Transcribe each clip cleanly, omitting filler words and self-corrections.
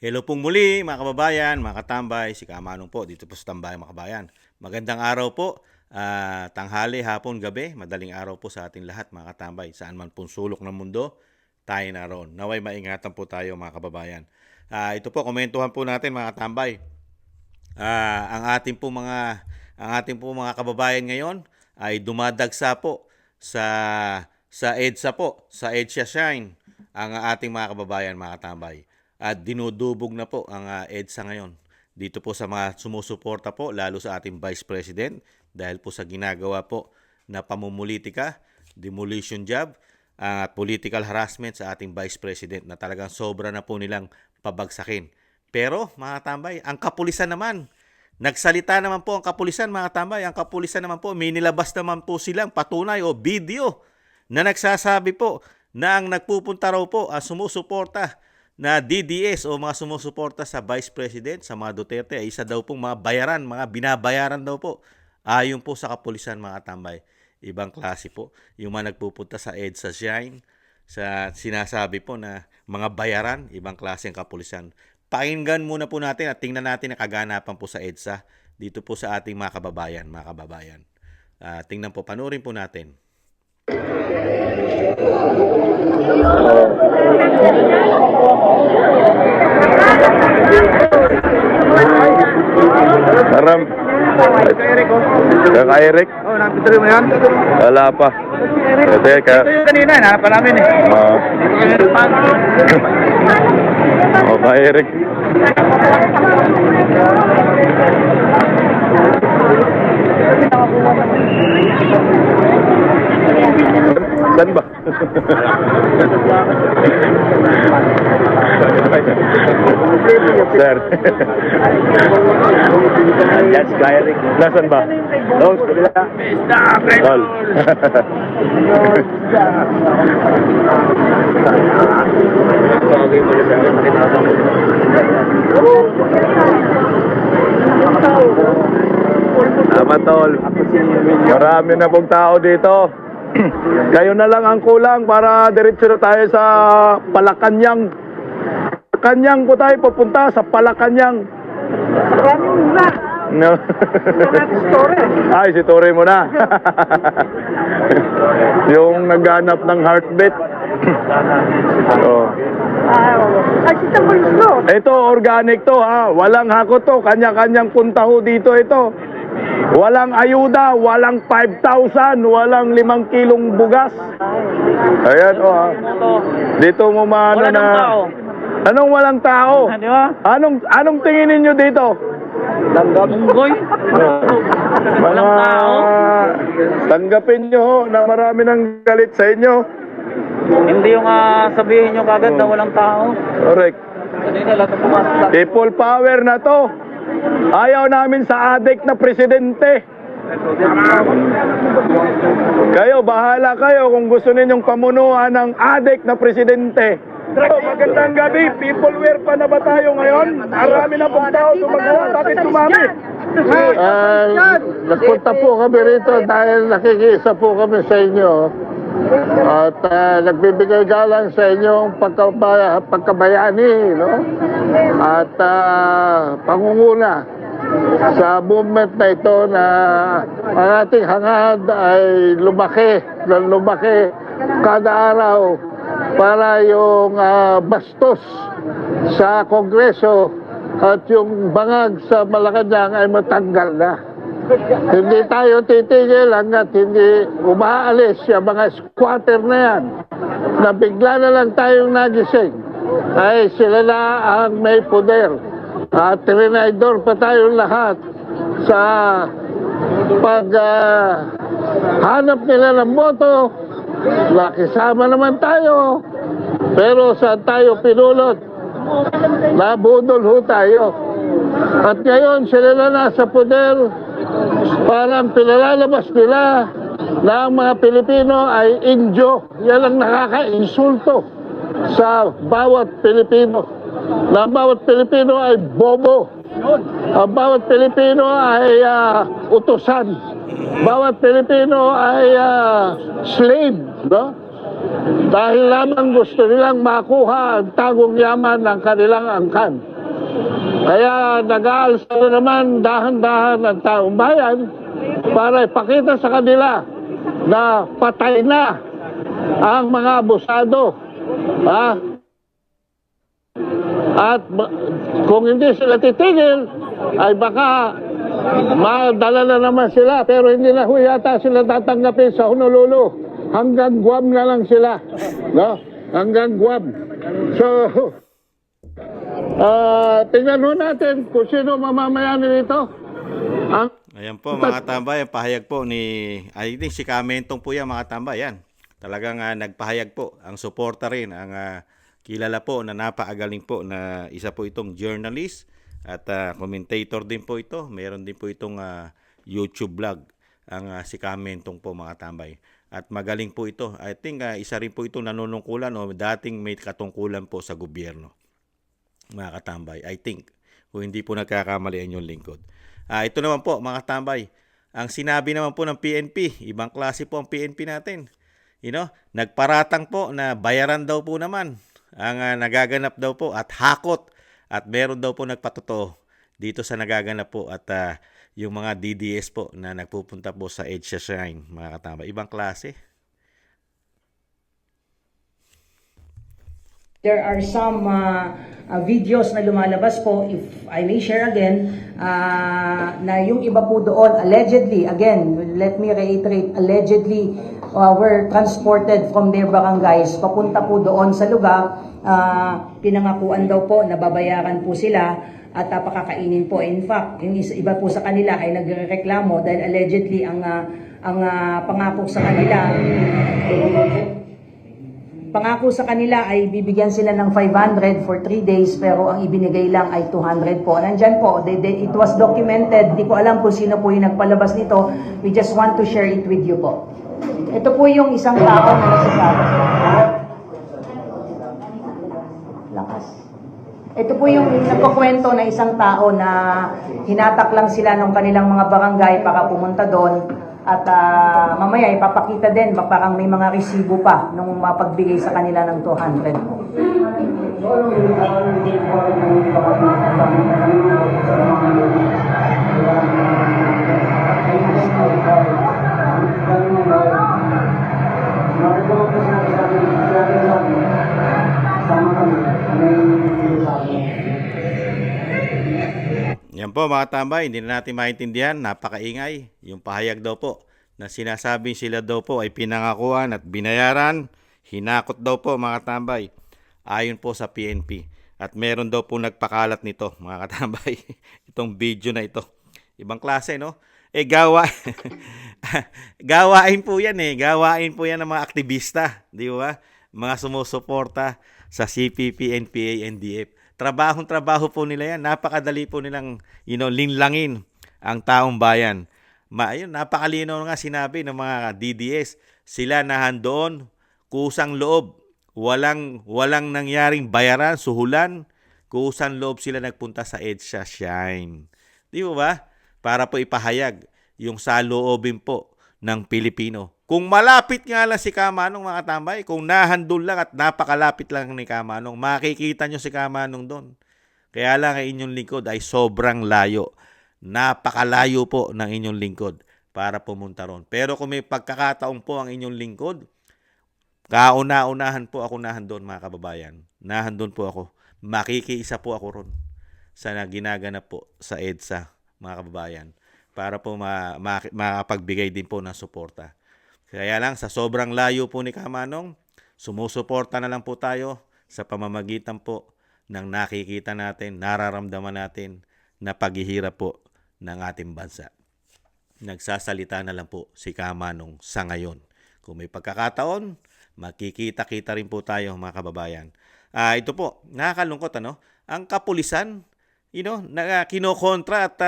Hello pong muli mga kababayan, mga katambay, si Kamanong po dito po sa Tambayang mga kabayan. Magandang araw po, tanghali, hapon, gabi, madaling araw po sa ating lahat mga katambay. Saan man pong sulok ng mundo, tayo naroon. Naway maingatan po tayo mga kababayan. Ito po, komentuhan po natin mga katambay. Ang ating po mga kababayan ngayon ay dumadagsa po sa EDSA po, sa EDSA Shine ang ating mga kababayan mga katambay. At dinudubog na po ang EDSA ngayon. Dito po sa mga sumusuporta po, lalo sa ating Vice President, dahil po sa ginagawa po na pamumulitika, demolition job, at political harassment sa ating Vice President na talagang sobra na po nilang pabagsakin. Pero mga tambay, ang kapulisan naman, nagsalita naman po ang kapulisan mga tambay, ang kapulisan naman po, may nilabas naman po silang patunay o video na nagsasabi po na ang nagpupunta raw po, sumusuporta na DDS o mga sumusuporta sa Vice President, sa mga Duterte, ay isa daw pong mga bayaran, mga binabayaran daw po. Ayon po sa kapulisan mga tambay. Ibang klase po. Yung mga nagpupunta sa EDSA Shine, sa sinasabi po na mga bayaran, ibang klase ang kapulisan. Pakinggan muna po natin at tingnan natin ang kaganapan po sa EDSA dito po sa ating mga kababayan. Tingnan po, panurin po natin. Karam. Kaka Eric? Oh, nakapituloy mo yan? Wala pa. Kasi Ito yung kanina, hinahanap pa namin eh. Kaka Eric. Saan ba? Sir. Yes, Kaya Rick. Nasaan ba? Oh, kabila. Tol. Tama, Tol. Marami na pong tao dito. Kayo na lang ang kulang para diretso na tayo sa Palakanyang. Kanyang po tayo pupunta sa Palakanyang. No. Ay, si Tore mo na. Yung naghanap ng heartbeat. Oh. Ito, organic to ha. Walang hako to. Kanya-kanyang punta ho dito ito. Walang ayuda, walang 5,000, walang 5 kilong bugas. Ayan o ha. Dito mo maano na. Anong walang tao? Anong tingin niyo dito? Unggoy. Walang tao. Tanggapin nyo ho na marami nang galit sa inyo. Hindi yung sabihin nyo kagad na walang tao. Correct. Kanina lahat ng pumasok sa... People power na to. Ayaw namin sa adik na presidente. Kayo, bahala kayo kung gusto ninyong pamunuan ng adik na presidente. Magandang gabi. People wear pa na ba tayo ngayon? Marami na pong tao tumagawa. Bakit tumami? Nagpunta po kami rito dahil nakikiisa po kami sa inyo. At nagbibigay galang sa inyong pagkabayani, no? At pangunguna sa movement na ito na ang ating hangad ay lumaki kada araw para yung bastos sa Kongreso at yung bangag sa Malacanang ay matanggal na. Hindi tayo titigil hanggat hindi umaalis yung mga squatter na yan na bigla na lang tayong nagising ay sila na ang may poder at trinidor pa tayong lahat sa hanap nila ng boto. Nakisama naman tayo pero saan tayo pinulot? Nabudol ho tayo at ngayon sila na nasa poder. Parang pinalalabas nila na ang mga Pilipino ay Indio. Yan ang nakaka-insulto sa bawat Pilipino. Na ang bawat Pilipino ay bobo. Ang bawat Pilipino ay utusan. Bawat Pilipino ay slave. No? Dahil lamang gusto nilang makuha ang tagong yaman ng kanilang angkan. Kaya nag-aalsa na naman dahan-dahan ang taong bayan para ipakita sa kanila na patay na ang mga abusado. Ha? At kung hindi sila titigil, ay baka madala na naman sila. Pero hindi na ho yata sila tatanggapin sa Honolulu. Hanggang Guam na lang sila. No? Hanggang Guam. So, tingnan ho natin kung sino mamamayani nito. Ayan po mga tambay, ang pahayag po ni, I think si Kamentong po yan mga tambay, yan. Talagang nagpahayag po, ang suporta rin, ang kilala po na napakagaling po na isa po itong journalist at commentator din po ito. Meron din po itong YouTube vlog, ang si Kamentong po mga tambay. At magaling po ito. I think isa rin po itong nanunungkulan o dating may katungkulan po sa gobyerno. Mga katambay, I think, kung hindi po nagkakamali ang yung lingkod. Ito naman po mga katambay, ang sinabi naman po ng PNP, ibang klase po ang PNP natin. Nagparatang po na bayaran daw po naman ang nagaganap daw po at hakot at meron daw po nagpatotoo dito sa nagaganap po at yung mga DDS po na nagpupunta po sa EDSA Shrine, mga katambay. Ibang klase. There are some videos na lumalabas po, if I may share again, na yung iba po doon, allegedly, again, let me reiterate, allegedly, were transported from their barangays, papunta po doon sa lugar, pinangakuan daw po, nababayaran po sila, at pakakainin po. In fact, yung iba po sa kanila ay nagrereklamo dahil allegedly ang pangako sa kanila ay bibigyan sila ng 500 for 3 days pero ang ibinigay lang ay 200 po. Nandyan po, it was documented. Di ko alam kung sino po yung nagpalabas nito. We just want to share it with you po. Ito po yung isang tao na nasasabi. Lakas. Ito po yung nagkukwento na isang tao na hinatak lang sila ng kanilang mga barangay para pumunta doon. At mamaya ipapakita din, parang may mga resibo pa nung mapagbigay sa kanila ng 200 po. Yan po mga tambay, hindi na natin maintindihan, napakaingay. Yung pahayag daw po na sinasabing sila daw po ay pinangakuan at binayaran, hinakot daw po mga tambay, ayon po sa PNP. At meron daw po nagpakalat nito mga katambay, itong video na ito. Ibang klase, no? Gawain po yan gawain po yan ng mga aktivista, di ba? Mga sumusuporta sa CPP, NPA, NDF. Trabaho po nila yan. Napakadali po nilang linlangin ang taong bayan. Napakalinaw nga sinabi ng mga DDS. Sila nahandoon, kusang loob. Walang nangyaring bayaran, suhulan. Kusang loob sila nagpunta sa EDSA Shrine. Di ba? Para po ipahayag yung saloobin po ng Pilipino. Kung malapit nga lang si Kamanong mga tambay, kung nahandol lang at napakalapit lang ni Kamanong, makikita nyo si Kamanong doon. Kaya lang ang inyong lingkod ay sobrang layo. Napakalayo po ng inyong lingkod para pumunta ron. Pero kung may pagkakataon po ang inyong lingkod, kauna-unahan po ako nahandon mga kababayan. Nahandon po ako. Makikiisa po ako ron sa ginaganap po sa EDSA mga kababayan para po makapagbigay din po ng suporta. Kaya lang, sa sobrang layo po ni Kamanong, sumusuporta na lang po tayo sa pamamagitan po ng nakikita natin, nararamdaman natin na paghihirap po ng ating bansa. Nagsasalita na lang po si Kamanong sa ngayon. Kung may pagkakataon, makikita-kita rin po tayo mga kababayan. Ito po, nakakalungkot ang kapulisan, kinokontra at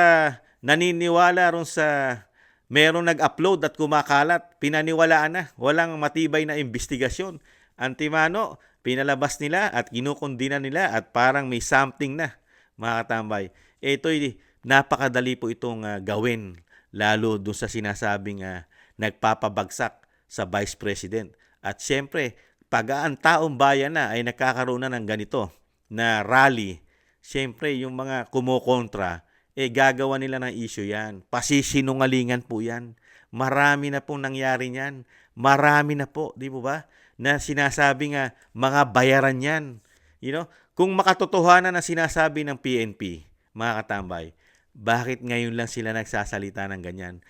naniniwala ron sa merong nag-upload at kumakalat, pinaniwalaan na, walang matibay na investigasyon. Antimano, pinalabas nila at kinukundina nila at parang may something na, mga katambay. Ito'y napakadali po itong gawin, lalo doon sa sinasabing nagpapabagsak sa Vice President. At siyempre, pag ang taong bayan na ay nakakaroon na ng ganito na rally Siyempre, yung mga kumukontra, gagawa nila ng issue yan. Pasisinungalingan po yan. Marami na pong nangyari niyan. Marami na po, di po ba? Na sinasabi nga, mga bayaran yan. Kung makatotohanan na sinasabi ng PNP, mga katambay, bakit ngayon lang sila nagsasalita ng ganyan?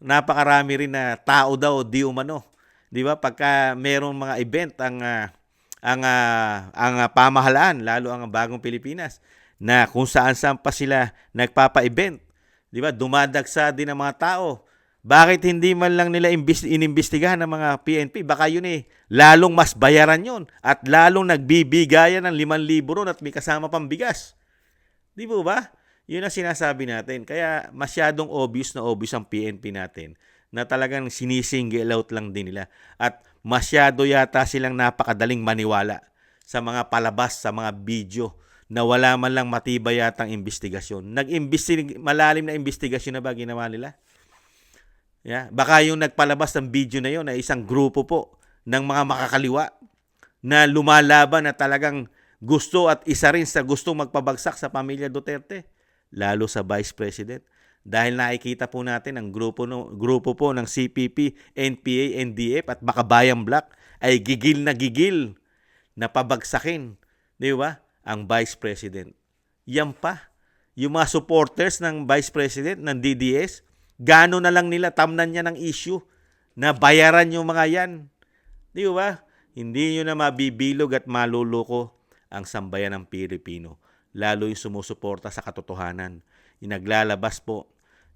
Napakarami rin na tao daw di umano. Di ba? Pagka merong mga event ang pamahalaan, lalo ang Bagong Pilipinas, na kung saan-saan pa sila nagpapa-event. Di ba? Dumadagsa din ang mga tao. Bakit hindi man lang nila inimbestigahan ng mga PNP? Baka yun lalong mas bayaran yun at lalong nagbibigayan ng 5,000 ron at may kasama pang bigas. Di po ba? Yun ang sinasabi natin. Kaya masyadong obvious ang PNP natin na talagang sinisingle out lang din nila. At masyado yata silang napakadaling maniwala sa mga palabas, sa mga video na wala man lang matibay yatang investigasyon. Malalim na investigasyon na ba ginawa nila? Yeah. Baka yung nagpalabas ng video na yun ay isang grupo po ng mga makakaliwa na lumalaban na talagang gusto at isa rin sa gustong magpabagsak sa pamilya Duterte, lalo sa Vice President. Dahil nakikita po natin ang grupo po ng CPP, NPA, NDF at Makabayang Black ay gigil na pabagsakin, di ba? Ang Vice President. Yan pa, yung mga supporters ng Vice President ng DDS, gano'n na lang nila tamnan niya ng issue na bayaran yung mga yan. Di ba? Hindi nyo na mabibilog at maluloko ang sambayan ng Pilipino. Lalo yung sumusuporta sa katotohanan. Yung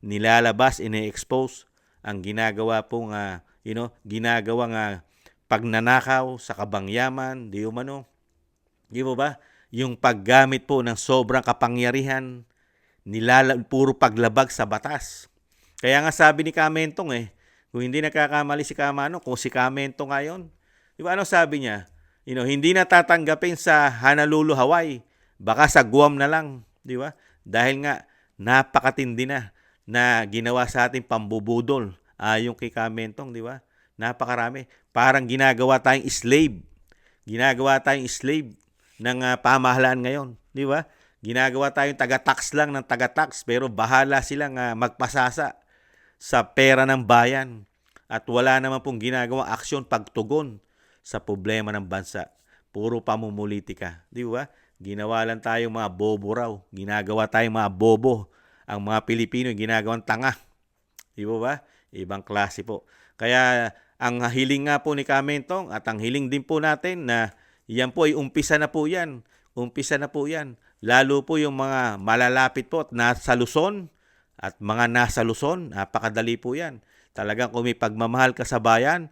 nilalabas, ine-expose ang ginagawa pong, ginagawang pagnanakaw sa kabangyaman, di umano. Di ba? Yung paggamit po ng sobrang kapangyarihan, puro paglabag sa batas. Kaya nga sabi ni Kamentong kung hindi nagkakamali si Kamano, kung si Kamentong ngayon, di ba ano sabi niya? Hindi na tatanggapin sa Honolulu, Hawaii. Baka sa Guam na lang, di ba? Dahil nga napakatindi na ginawa sa ating pambubudol yung kay Kamentong, di ba? Napakarami. Parang ginagawa tayong slave. Ginagawa tayong slave ng pamahalaan ngayon, di ba? Ginagawa tayong taga-tax lang ng taga-tax pero bahala silang magpasasa sa pera ng bayan at wala naman pong ginagawang aksyon pagtugon sa problema ng bansa. Puro pamumulitika. Di ba? Ginawa lang tayong mga bobo raw. Ginagawa tayong mga bobo. Ang mga Pilipino ginagawang tanga. Di ba? Ibang klase po. Kaya ang hiling nga po ni Kamentong at ang hiling din po natin na yan po ay umpisa na po yan. Umpisa na po yan. Lalo po yung mga malalapit po at nasa Luzon at mga nasa Luzon, napakadali po yan. Talagang kung may pagmamahal ka sa bayan,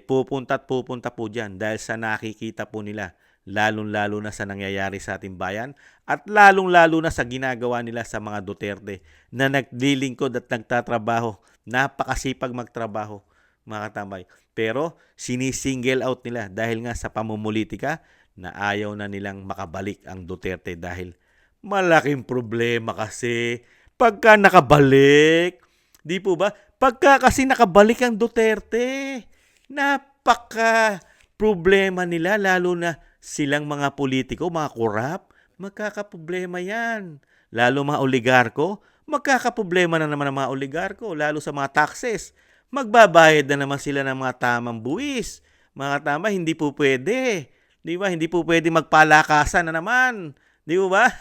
pupunta po dyan dahil sa nakikita po nila, lalong-lalo na sa nangyayari sa ating bayan at lalong-lalo na sa ginagawa nila sa mga Duterte na naglilingkod at nagtatrabaho. Napakasipag magtrabaho, mga katambay. Pero sinisingle out nila dahil nga sa pamumulitika na ayaw na nilang makabalik ang Duterte dahil malaking problema kasi pagka nakabalik. Di po ba? Pagka kasi nakabalik ang Duterte, napaka problema nila, lalo na silang mga politiko, mga korap, magkakaproblema yan. Lalo mga oligarko, magkakaproblema na naman ang mga oligarko, lalo sa mga taxes. Magbabayad na naman sila ng mga tamang buwis. Mga tama, hindi po pwede. Di ba? Hindi po pwede magpalakasan na naman. Di ba?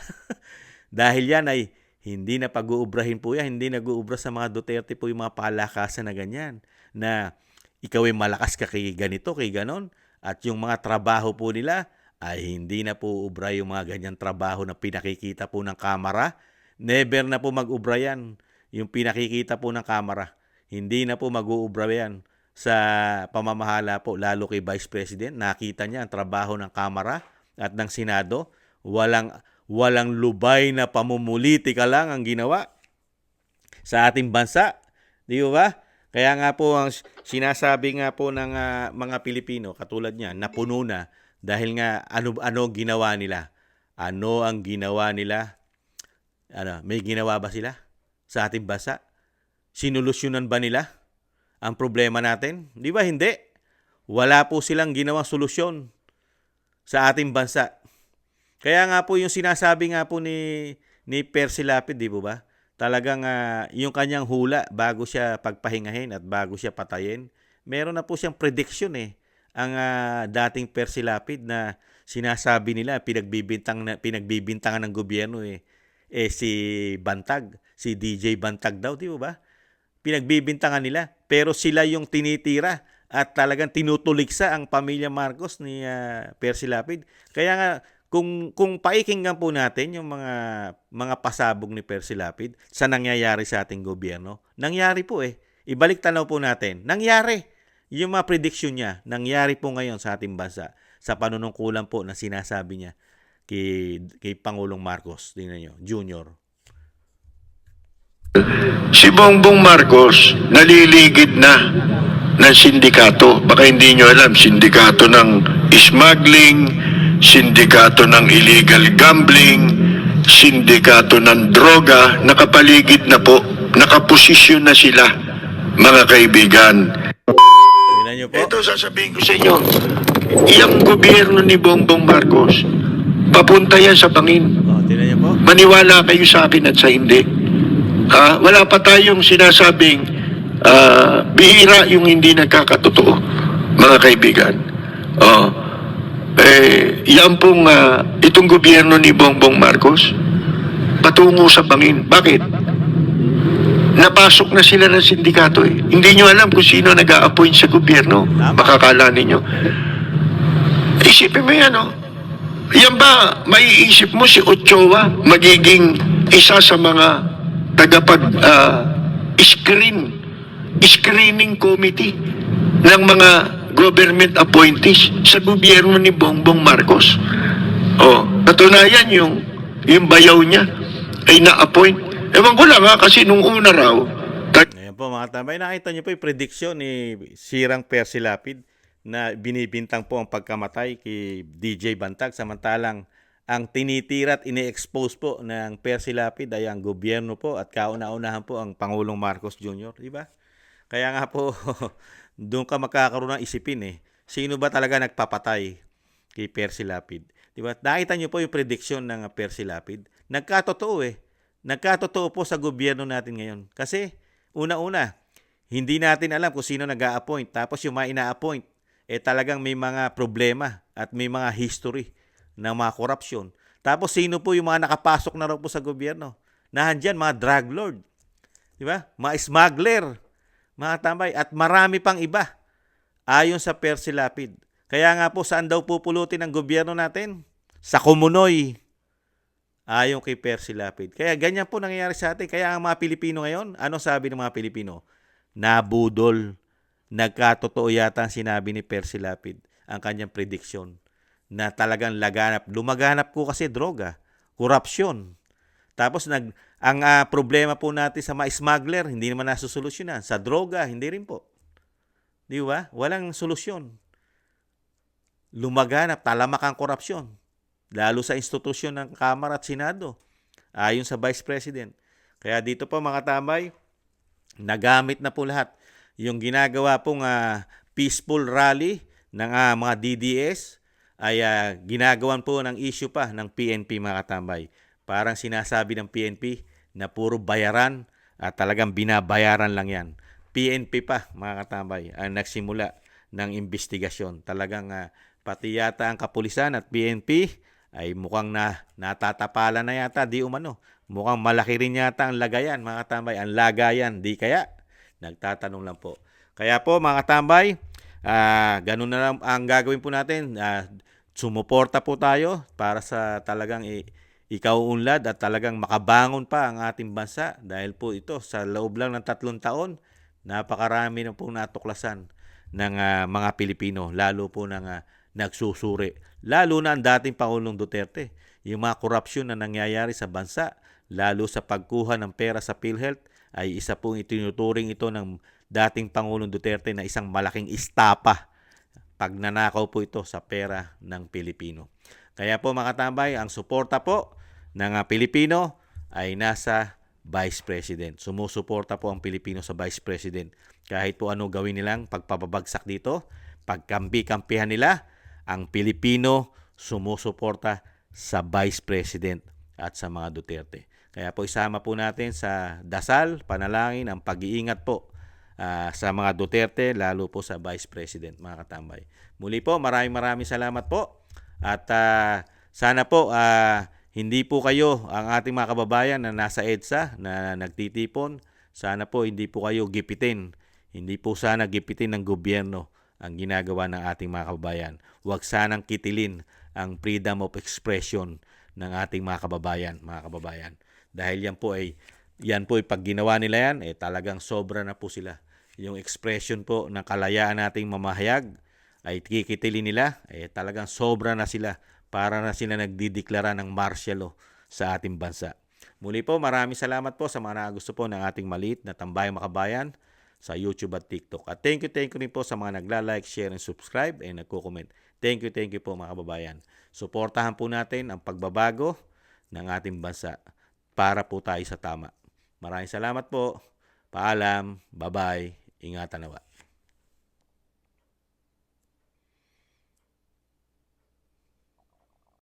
Dahil yan ay hindi na pag-uubrahin po yan. Hindi nag-uubra sa mga Duterte po yung mga palakasan na ganyan. Na ikaw ay malakas ka kay ganito, kay ganon. At yung mga trabaho po nila ay hindi na po ubra yung mga ganyan trabaho na pinakikita po ng kamera. Never na po mag-ubra yan. Yung pinakikita po ng kamera. Hindi na po mag-uubra yan sa pamamahala po, lalo kay Vice President. Nakita niya ang trabaho ng kamera at ng Senado. Walang lubay na pamumulitika lang ang ginawa sa ating bansa. Di ba? Kaya nga po ang sinasabi nga po ng mga Pilipino, katulad niya, napuno na dahil nga ano ginawa nila. Ano ang ginawa nila? May ginawa ba sila sa ating bansa? Sinolusyonan ba nila ang problema natin? Di ba hindi? Wala po silang ginawang solusyon sa ating bansa. Kaya nga po yung sinasabi nga po ni Percy Lapid, di po ba? Talagang yung kanyang hula bago siya pagpahingahin at bago siya patayin, meron na po siyang prediction ang dating Percy Lapid na sinasabi nila pinagbibintangan ng gobyerno si Bantag, si DJ Bantag daw, di ba? Pinagbibintangan nila pero sila yung tinitira at talagang tinutuligsa ang pamilya Marcos ni Percy Lapid. Kaya nga kung paikinggan po natin yung mga pasabog ni Percy Lapid sa nangyayari sa ating gobyerno, nangyari po Ibalik tanaw po natin. Nangyari. Yung mga prediction niya, nangyari po ngayon sa ating bansa sa panunungkulan po na sinasabi niya kay Pangulong Marcos, tingnan niyo, Junior. Si Bongbong Marcos naliligid na ng sindikato. Baka hindi nyo alam, sindikato ng smuggling, sindikato ng illegal gambling, sindikato ng droga, nakapaligid na po, nakaposisyon na sila, mga kaibigan. Tingnan niyo po. Ito sasabihin ko sa inyo, yung gobyerno ni Bongbong Marcos, papunta yan sa bangin. Tingnan niyo po. Maniwala kayo sa akin at sa hindi. Wala pa tayong sinasabing bihira yung hindi nagkakatotoo, mga kaibigan. Yan pong itong gobyerno ni Bongbong Marcos patungo sa bangin. Bakit? Napasok na sila ng sindikato Hindi nyo alam kung sino nag-a-appoint sa gobyerno. Makakala ninyo. Isipin mo yan, Yan ba, maiisip mo si Ochoa magiging isa sa mga screening committee ng mga government appointees sa gobyerno ni Bongbong Marcos. Katunayan yung bayaw niya ay na-appoint. Ewan ko lang kasi nung una raw. Ayan po mga tambay, nakita niyo po yung prediction ni Sirang Percy Lapid na binibintang po ang pagkamatay kay DJ Bantag, samantalang ang tinitira at ini-expose po ng Percy Lapid ay ang gobyerno po at kauna-unahan po ang Pangulong Marcos Jr., di ba? Kaya nga po, doon ka makakaroon ng isipin sino ba talaga nagpapatay kay Percy Lapid? Di ba? Nakita niyo po yung prediction ng Percy Lapid. Nagkatotoo Nagkatotoo po sa gobyerno natin ngayon. Kasi, una-una, hindi natin alam kung sino nag-a-appoint. Tapos yung mga ina-appoint, talagang may mga problema at may mga history ng mga korupsyon. Tapos sino po yung mga nakapasok na raw po sa gobyerno? Nahandyan, mga drug lord. Di ba? Mga smuggler. Mga tambay. At marami pang iba. Ayon sa Percy Lapid. Kaya nga po, saan daw pupulutin ang gobyerno natin? Sa Kumunoy. Ayon kay Percy Lapid. Kaya ganyan po nangyayari sa atin. Kaya ang mga Pilipino ngayon, ano sabi ng mga Pilipino? Nabudol. Nagkatotoo yata ang sinabi ni Percy Lapid, ang kanyang prediction, na talagang lumaganap po kasi droga, korupsyon. Tapos ang problema po natin sa mga smuggler, hindi naman nasusolusyonan. Sa droga, hindi rin po. Di ba? Walang solusyon. Lumaganap, talamak ang korupsyon. Lalo sa institusyon ng Kamara at Senado, ayon sa Vice President. Kaya dito po mga tambay, nagamit na po lahat. Yung ginagawa pong peaceful rally ng mga DDS ay ginagawan po ng issue pa ng PNP mga katambay. Parang sinasabi ng PNP na puro bayaran at talagang binabayaran lang yan. PNP pa mga katambay ang nagsimula ng investigasyon. Talagang pati yata ang kapulisan at PNP ay mukhang natatapalan na yata, di umano. Mukhang malaki rin yata ang lagayan mga katambay. Ang lagayan, di kaya? Nagtatanong lang po. Kaya po mga katambay, ganun na lang ang gagawin po natin. Sumuporta po tayo para sa talagang ikauunlad at talagang makabangon pa ang ating bansa. Dahil po ito, sa loob lang ng 3 taon, napakarami na po natuklasan ng mga Pilipino, lalo po ng nagsusuri. Lalo na ang dating Pangulong Duterte. Yung mga korupsyon na nangyayari sa bansa, lalo sa pagkuha ng pera sa PhilHealth, ay isa pong itinuturing ito ng dating Pangulong Duterte na isang malaking istapa. Pagnanakaw po ito sa pera ng Pilipino. Kaya po mga katambay, ang suporta po ng Pilipino ay nasa Vice President. Sumusuporta po ang Pilipino sa Vice President. Kahit po ano gawin nilang pagpapabagsak dito, pagkampi-kampihan nila, ang Pilipino sumusuporta sa Vice President at sa mga Duterte. Kaya po isama po natin sa dasal, panalangin, ang pag-iingat po sa mga Duterte, lalo po sa Vice President, mga katambay. Muli po, maraming salamat po. At sana po hindi po kayo, ang ating mga kababayan na nasa EDSA, na nagtitipon, sana po hindi po kayo gipitin. Hindi po sana gipitin ng gobyerno ang ginagawa ng ating mga kababayan. Huwag sanang kitilin ang freedom of expression ng ating mga kababayan. Dahil yan po ay pag ginawa nila yan, talagang sobra na po sila. Yung expression po ng kalayaan nating mamahayag ay kikitilin nila, talagang sobra na sila, para na sila nagdideklara ng martial law sa ating bansa. Muli po, maraming salamat po sa mga gusto po ng ating maliit na Tambayang Makabayan sa YouTube at TikTok. At thank you rin po sa mga nagla-like, share, and subscribe and nagko-comment. Thank you po mga kababayan. Suportahan po natin ang pagbabago ng ating bansa para po tayo sa tama. Maraming salamat po. Paalam. Bye-bye. Ingatan nawa.